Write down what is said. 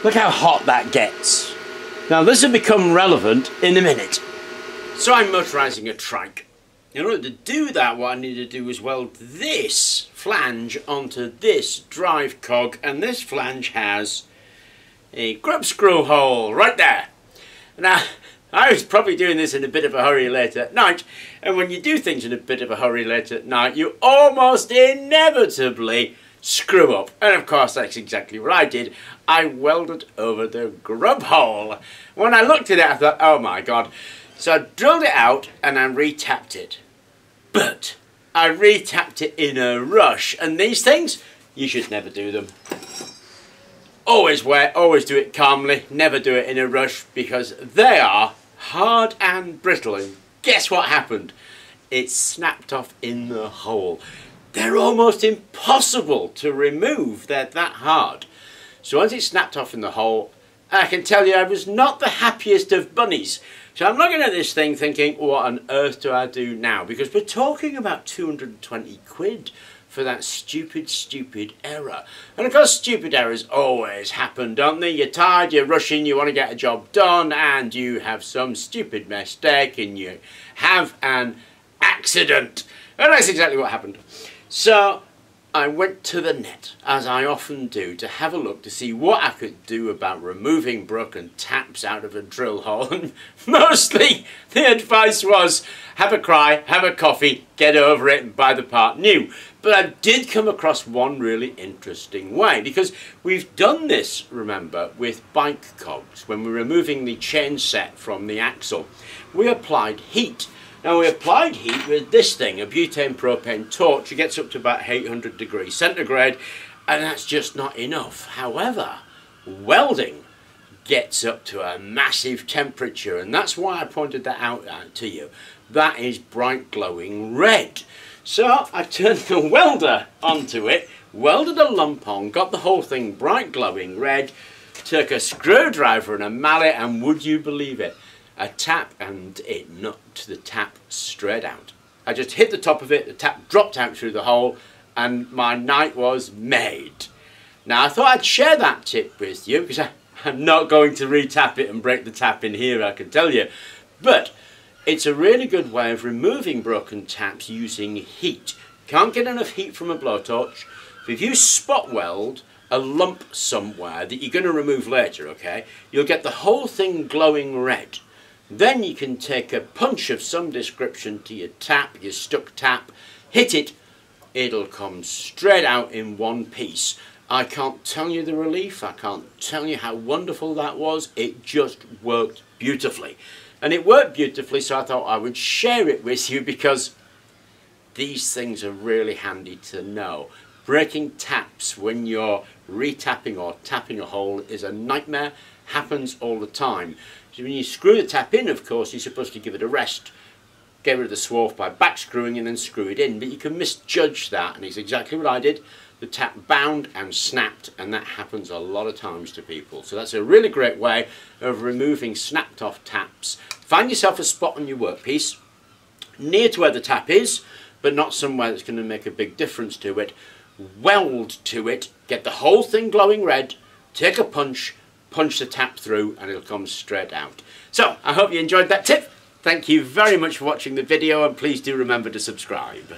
Look how hot that gets. Now this will become relevant in a minute. So I'm motorising a trike. In order to do that, what I need to do is weld this flange onto this drive cog, and this flange has a grub screw hole right there. Now, I was probably doing this in a bit of a hurry late at night, and when you do things in a bit of a hurry late at night, you almost inevitably screw up. And of course, that's exactly what I did. I welded over the grub hole. When I looked at it, I thought, oh my God. So I drilled it out and I retapped it. But I retapped it in a rush, and these things, you should never do them. Always do it calmly, never do it in a rush, because they are hard and brittle, and guess what happened? It snapped off in the hole. They're almost impossible to remove, they're that hard. So once it snapped off in the hole, I can tell you I was not the happiest of bunnies. So I'm looking at this thing thinking, what on earth do I do now? Because we're talking about 220 quid for that stupid error. And of course stupid errors always happen, don't they? You're tired, you're rushing, you want to get a job done, and you have some stupid mistake and you have an accident. And that's exactly what happened. So I went to the net, as I often do, to have a look to see what I could do about removing broken taps out of a drill hole. And mostly the advice was, have a cry, have a coffee, get over it and buy the part new. But I did come across one really interesting way, because we've done this, remember, with bike cogs. When we're removing the chain set from the axle, we applied heat. Now we applied heat with this thing, a butane propane torch. It gets up to about 800 degrees centigrade, and that's just not enough. However, welding gets up to a massive temperature, and that's why I pointed that out to you. That is bright glowing red. So I turned the welder onto it, welded a lump on, got the whole thing bright glowing red, took a screwdriver and a mallet, and would you believe it? A tap, and it knocked the tap straight out. I just hit the top of it, the tap dropped out through the hole, and my night was made. Now I thought I'd share that tip with you, because I'm not going to re-tap it and break the tap in here, I can tell you. But it's a really good way of removing broken taps using heat. Can't get enough heat from a blowtorch. But if you spot weld a lump somewhere that you're going to remove later, okay, you'll get the whole thing glowing red. Then you can take a punch of some description to your tap, your stuck tap, hit it, it'll come straight out in one piece. I can't tell you the relief, I can't tell you how wonderful that was. It just worked beautifully. And it worked beautifully, so I thought I would share it with you, because these things are really handy to know. Breaking taps when you're retapping or tapping a hole is a nightmare, happens all the time. So when you screw the tap in, of course, you're supposed to give it a rest. Get rid of the swarf by back screwing and then screw it in. But you can misjudge that, and it's exactly what I did. The tap bound and snapped, and that happens a lot of times to people. So that's a really great way of removing snapped off taps. Find yourself a spot on your workpiece, near to where the tap is, but not somewhere that's going to make a big difference to it. Weld to it, get the whole thing glowing red, take a punch, punch the tap through, and it'll come straight out. So I hope you enjoyed that tip. Thank you very much for watching the video, and please do remember to subscribe.